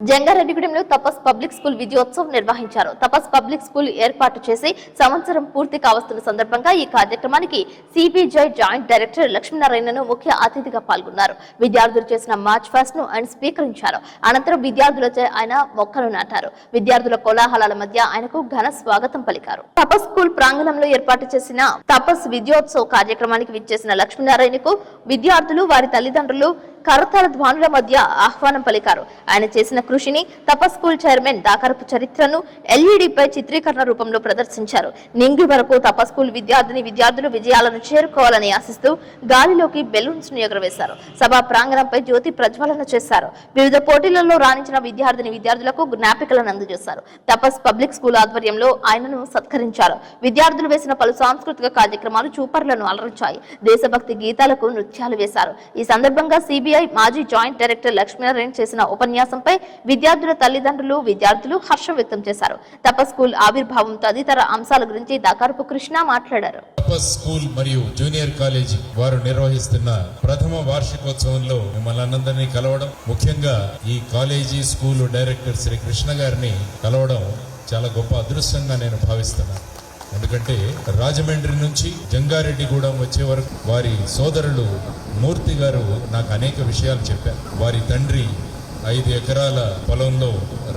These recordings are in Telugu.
జంగారెడ్డిగూడెంలో తపస్ పబ్లిక్ స్కూల్ విజయోత్సవం నిర్వహించారు. తపస్ పబ్లిక్ స్కూల్ ఏర్పాటు చేసి సంవత్సరం పూర్తి కావస్తున్న సందర్భంగా ఈ కార్యక్రమానికి సిబిజై జాయింట్ డైరెక్టర్ లక్ష్మీనారాయణను ముఖ్య అతిథిగా పాల్గొన్నారు. విద్యార్థులు చేసిన మార్చ్ ఫాస్ట్ ను ఆయన స్వీకరించారు. అనంతరం విద్యార్థులచే ఆయన మొక్కలు నాటారు. విద్యార్థుల కోలాహలాల మధ్య ఆయనకు ఘన స్వాగతం పలికారు. తపస్ స్కూల్ ప్రాంగణంలో ఏర్పాటు చేసిన తపస్ విజయోత్సవ కార్యక్రమానికి విచ్చేసిన లక్ష్మీనారాయణకు విద్యార్థులు, వారి తల్లిదండ్రులు కరతాళ ధ్వనుల మధ్య ఆహ్వానం పలికారు. ఆయన చేసిన కృషిని తపస్ స్కూల్ చైర్మన్ దాకరపు చరిత్రను ఎల్ఈడిపై చిత్రీకరణ రూపంలో ప్రదర్శించారు. నింగి వరకు తపస్ స్కూల్ విద్యార్థులు విజయాలను చేరుకోవాలని ఆశిస్తూ గాలిలోకి బెలూన్స్ ను ఎగురవేశారు. సభా ప్రాంగణంపై జ్యోతి ప్రజ్వలన చేశారు. వివిధ పోటీలలో రాణించిన విద్యార్థులకు జ్ఞాపికలను అందజేశారు. తపస్ పబ్లిక్ స్కూల్ ఆధ్వర్యంలో ఆయనను సత్కరించారు. విద్యార్థులు వేసిన పలు సాంస్కృతిక కార్యక్రమాలు చూపర్లను అలరించాయి. దేశభక్తి గీతాలకు నృత్యాలు వేశారు. ఈ సందర్భంగా సిబిఐ మాజీ జాయింట్ డైరెక్టర్ లక్ష్మీనారాయణ చేసిన ఉపన్యాసంపై విద్యార్థుల విద్యార్థులు హర్షం వ్యక్తం చేశారు. తపస్ స్కూల్ ఆవిర్భావం తదితర అంశాల గురించి దాకరపు కృష్ణ మాట్లాడారు. తపస్ స్కూల్ మరియు జూనియర్ కాలేజీ వారు నిర్వహిస్తున్న ప్రథమ వార్షికోత్సవంలో మనందరినీ కలవడం, ముఖ్యంగా ఈ college school director Shri Krishna గారిని కలవడం చాలా గొప్ప అదృష్టంగా నేను భావిస్తున్నాను. ఎందుకంటే రాజమండ్రి నుంచి జంగారెడ్డిగూడెం వచ్చే వరకు వారి సోదరులు మూర్తి గారు నాకు అనేక విషయాలు చెప్పారు. వారి తండ్రి 5 ఎకరాల పొలంలో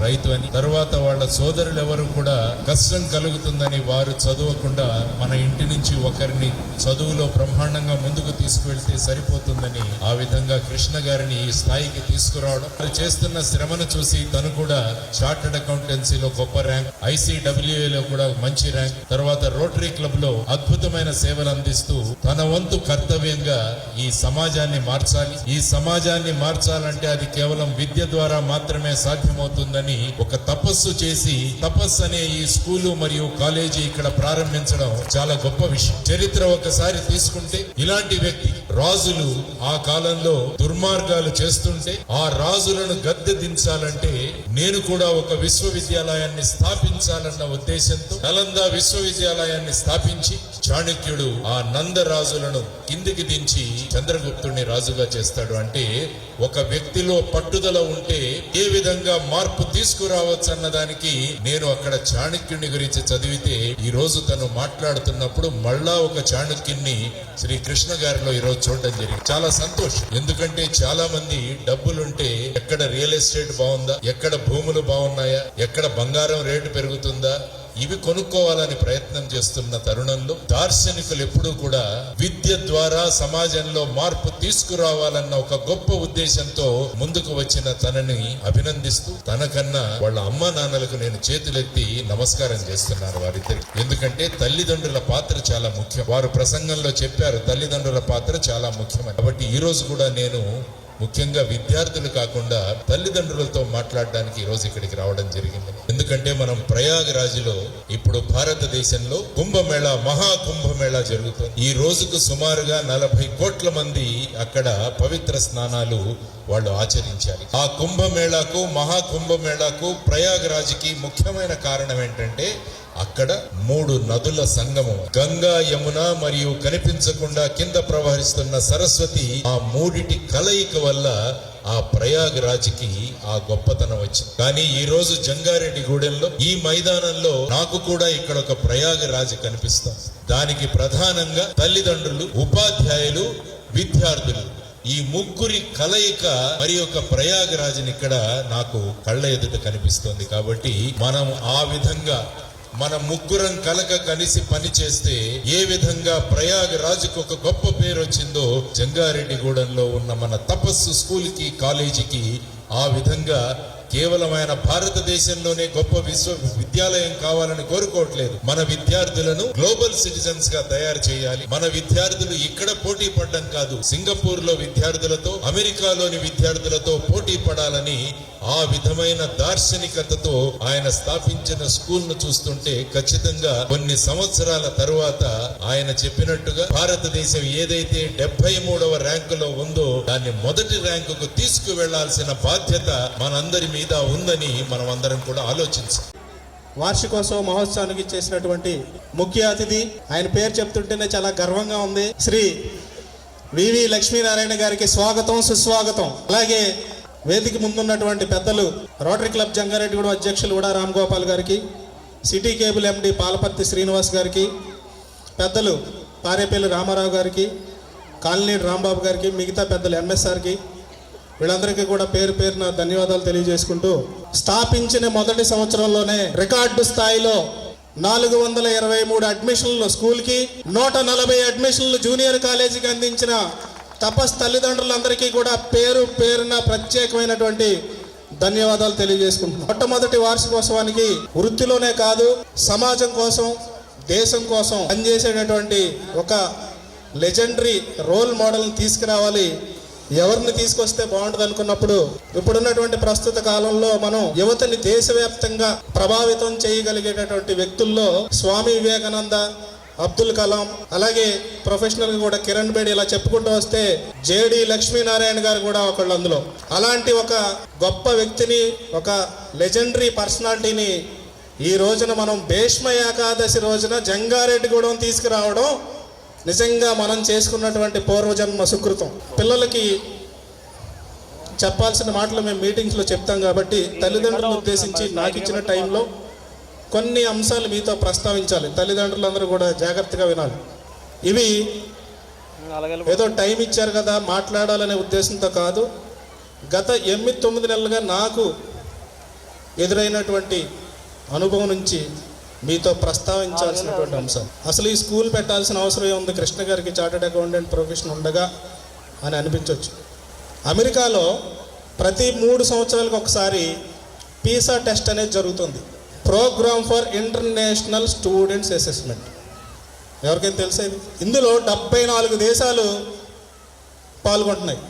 రైతు అని, తర్వాత వాళ్ళ సోదరులు ఎవరు కూడా కష్టం కలుగుతుందని వారు చదవకుండా మన ఇంటి నుంచి ఒకరిని చదువులో బ్రహ్మాండంగా ముందుకు తీసుకువెళ్తే సరిపోతుందని ఆ విధంగా కృష్ణ గారిని ఈ స్థాయికి తీసుకురావడం, వారు చేస్తున్న శ్రమను చూసి తను కూడా చార్టర్డ్ అకౌంటెన్సీలో గొప్ప ర్యాంక్, ఐసిడబ్ల్యూఏలో కూడా మంచి ర్యాంక్, తర్వాత రోటరీ క్లబ్ లో అద్భుతమైన సేవలు అందిస్తూ తన వంతు కర్తవ్యంగా ఈ సమాజాన్ని మార్చాలి. ఈ సమాజాన్ని మార్చాలంటే అది కేవలం విద్య ద్వారా మాత్రమే సాధ్యమవుతుందని ఒక తపస్సు చేసి తపస్సు అనే ఈ స్కూలు మరియు కాలేజీ ఇక్కడ ప్రారంభించడం చాలా గొప్ప విషయం. చరిత్ర ఒకసారి తీసుకుంటే ఇలాంటి వ్యక్తి రాజులు ఆ కాలంలో దుర్మార్గాలు చేస్తుంటే ఆ రాజులను గద్దె దించాలంటే నేను కూడా ఒక విశ్వవిద్యాలయాన్ని స్థాపించాలన్న ఉద్దేశంతో నలంద విశ్వవిద్యాలయాన్ని స్థాపించి చాణక్యుడు ఆ నందరాజులను కిందికి దించి చంద్రగుప్తుడిని రాజుగా చేస్తాడు. అంటే ఒక వ్యక్తిలో పట్టుదల ఉంటే ఏ విధంగా మార్పు తీసుకురావచ్చు అన్నదానికి నేను అక్కడ చాణక్యుని గురించి చదివితే ఈ రోజు తను మాట్లాడుతున్నప్పుడు మళ్ళా ఒక చాణక్యుని శ్రీ కృష్ణ గారిలో ఈ రోజు చూడడం జరిగింది. చాలా సంతోషం. ఎందుకంటే చాలా మంది డబ్బులుంటే ఎక్కడ రియల్ ఎస్టేట్ బాగుందా, ఎక్కడ భూములు బాగున్నాయా, ఎక్కడ బంగారం రేటు పెరుగుతుందా, ఇవి కొనుక్కోవాలని ప్రయత్నం చేస్తున్న తరుణంలో దార్శనికులు ఎప్పుడూ కూడా విద్య ద్వారా సమాజంలో మార్పు తీసుకురావాలన్న ఒక గొప్ప ఉద్దేశంతో ముందుకు వచ్చిన తనని అభినందిస్తూ తనకన్నా వాళ్ళ అమ్మా నాన్నలకు నేను చేతులెత్తి నమస్కారం చేస్తున్నాను వారిద్దరికి. ఎందుకంటే తల్లిదండ్రుల పాత్ర చాలా ముఖ్యం. వారు ప్రసంగంలో చెప్పారు తల్లిదండ్రుల పాత్ర చాలా ముఖ్యమని. కాబట్టి ఈ రోజు కూడా నేను ముఖ్యంగా విద్యార్థులు కాకుండా తల్లిదండ్రులతో మాట్లాడడానికి ఈ రోజు ఇక్కడికి రావడం జరిగింది. ఎందుకంటే మనం ప్రయాగరాజ్లో ఇప్పుడు భారతదేశంలో కుంభమేళా, మహాకుంభమేళా జరుగుతుంది. ఈ రోజుకు సుమారుగా 40 కోట్ల మంది అక్కడ పవిత్ర స్నానాలు వాళ్ళు ఆచరించాలి. ఆ కుంభమేళాకు, మహాకుంభమేళాకు, ప్రయాగరాజ్కి ముఖ్యమైన కారణం ఏంటంటే అక్కడ 3 నదుల సంగమం, గంగా, యమున మరియు కనిపించకుండా కింద ప్రవహిస్తున్న సరస్వతి, ఆ 3 కలయిక వల్ల ఆ ప్రయాగరాజ్కి ఆ గొప్పతనం వచ్చింది. కానీ ఈ రోజు జంగారెడ్డిగూడెంలో ఈ మైదానంలో నాకు కూడా ఇక్కడ ఒక ప్రయాగరాజ్ కనిపిస్తాం. దానికి ప్రధానంగా తల్లిదండ్రులు, ఉపాధ్యాయులు, విద్యార్థులు, ఈ ముగ్గురి కలయిక మరి ఒక ప్రయాగరాజ్ని ఇక్కడ నాకు కళ్ళ ఎదుట కనిపిస్తుంది. కాబట్టి మనం ఆ విధంగా మన ముగ్గురం కలిసి పని చేస్తే ఏ విధంగా ప్రయాగరాజ్కు ఒక గొప్ప పేరు వచ్చిందో జంగారెడ్డిగూడెంలో ఉన్న మన తపస్సు స్కూల్కి, కాలేజీకి ఆ విధంగా కేవలం ఆయన భారతదేశంలోనే గొప్ప విశ్వవిద్యాలయం కావాలని కోరుకోవట్లేదు. మన విద్యార్థులను గ్లోబల్ సిటిజన్స్ గా తయారు చేయాలి. మన విద్యార్థులు ఇక్కడ పోటీ పడడం కాదు, సింగపూర్ లో విద్యార్థులతో, అమెరికాలోని విద్యార్థులతో పోటీ పడాలని ఆ విధమైన దార్శనికతతో ఆయన స్థాపించిన స్కూల్ ను చూస్తుంటే ఖచ్చితంగా కొన్ని సంవత్సరాల తరువాత ఆయన చెప్పినట్టుగా భారతదేశం ఏదైతే 73వ ర్యాంకులో ఉందో దాన్ని మొదటి ర్యాంకుకు తీసుకువెళ్లాల్సిన బాధ్యత మనందరి మీద ఉందని మనం అందరం కూడా ఆలోచించాలి. వార్షికోత్సవ మహోత్సవానికి చేసినటువంటి ముఖ్య అతిథి, ఆయన పేరు చెప్తుంటేనే చాలా గర్వంగా ఉంది, శ్రీ వివి లక్ష్మీనారాయణ గారికి స్వాగతం, సుస్వాగతం. అలాగే వేదిక ముందున్నటువంటి పెద్దలు రోటరీ క్లబ్ జంగారెడ్డిగూడెం అధ్యక్షులు కూడా రామ్ గోపాల్ గారికి, సిటీ కేబుల్ ఎండి పాలపర్తి శ్రీనివాస్ గారికి, పెద్దలు పారేపల్లి రామారావు గారికి, కాలనీడి రాంబాబు గారికి, మిగతా పెద్దలు ఎంఎస్ఆర్కి, వీళ్ళందరికీ కూడా పేరు పేరున ధన్యవాదాలు తెలియజేసుకుంటూ, స్థాపించిన మొదటి సంవత్సరంలోనే రికార్డు స్థాయిలో 423 అడ్మిషన్లు స్కూల్కి, 140 అడ్మిషన్లు జూనియర్ కాలేజీకి అందించిన తపస్ తల్లిదండ్రులందరికీ కూడా పేరు పేరున ప్రత్యేకమైనటువంటి ధన్యవాదాలు తెలియజేసుకుంటున్నాం. మొట్టమొదటి వార్షికోత్సవానికి వృత్తిలోనే కాదు, సమాజం కోసం, దేశం కోసం పనిచేసేటటువంటి ఒక లెజెండరీ రోల్ మోడల్ని తీసుకురావాలి. ఎవరిని తీసుకొస్తే బాగుంటుంది అనుకున్నప్పుడు, ఇప్పుడున్నటువంటి ప్రస్తుత కాలంలో మనం యువతని దేశవ్యాప్తంగా ప్రభావితం చేయగలిగేటటువంటి వ్యక్తుల్లో స్వామి వివేకానంద, అబ్దుల్ కలాం, అలాగే ప్రొఫెషనల్గా కూడా కిరణ్ బేడి, ఇలా చెప్పుకుంటూ వస్తే జేడి లక్ష్మీనారాయణ గారు కూడా ఒకళ్ళు అందులో. అలాంటి ఒక గొప్ప వ్యక్తిని, ఒక లెజెండరీ పర్సనాలిటీని ఈ రోజున మనం భీష్మ ఏకాదశి రోజున జంగారెడ్డిగూడెం తీసుకురావడం నిజంగా మనం చేసుకున్నటువంటి పూర్వజన్మ సుకృతం. పిల్లలకి చెప్పాల్సిన మాటలు మేము మీటింగ్స్లో చెప్తాం కాబట్టి తల్లిదండ్రులను ఉద్దేశించి నాకు ఇచ్చిన టైంలో కొన్ని అంశాలు మీతో ప్రస్తావించాలి. తల్లిదండ్రులందరూ కూడా జాగ్రత్తగా వినాలి. ఇవి ఏదో టైం ఇచ్చారు కదా మాట్లాడాలనే ఉద్దేశంతో కాదు, గత 8-9 నెలలుగా నాకు ఎదురైనటువంటి అనుభవం నుంచి మీతో ప్రస్తావించాల్సినటువంటి అంశం. అసలు ఈ స్కూల్ పెట్టాల్సిన అవసరం ఏముంది, కృష్ణ గారికి చార్టెడ్ అకౌంటెంట్ ప్రొఫెషన్ ఉండగా అని అనిపించవచ్చు. అమెరికాలో ప్రతి 3 సంవత్సరాలకు ఒకసారి పీసా టెస్ట్ అనేది జరుగుతుంది, programme for international students assessment. ఎవరికైనా తెలుసా ఇది? ఇందులో 74 దేశాలు పాల్గొంటున్నాయి.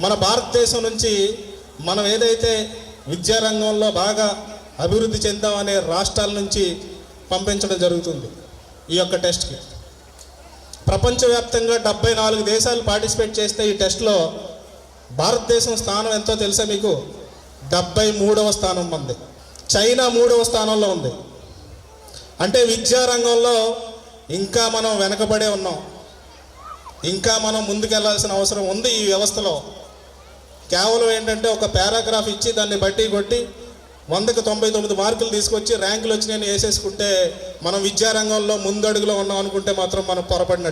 మన భారతదేశం నుంచి మనం ఏదైతే విద్యారంగంలో బాగా అభివృద్ధి చెందామనే రాష్ట్రాల నుంచి పంపించడం జరుగుతుంది ఈ యొక్క టెస్ట్కి. ప్రపంచవ్యాప్తంగా 74 దేశాలు పార్టిసిపేట్ చేస్తే ఈ టెస్ట్లో భారతదేశం స్థానం ఎంతో తెలుసా మీకు? 73వ స్థానం ఉంది. చైనా 3వ స్థానంలో ఉంది. అంటే విద్యారంగంలో ఇంకా మనం వెనకబడే ఉన్నాం, ఇంకా మనం ముందుకెళ్లాల్సిన అవసరం ఉంది. ఈ వ్యవస్థలో కేవలం ఏంటంటే ఒక పారాగ్రాఫ్ ఇచ్చి దాన్ని బట్టి కొట్టి 100కి 99 మార్కులు తీసుకొచ్చి ర్యాంకులు వచ్చినాయని వేసేసుకుంటే మనం విద్యారంగంలో ముందడుగులో ఉన్నాం అనుకుంటే మాత్రం మనం పొరపడినట్టు.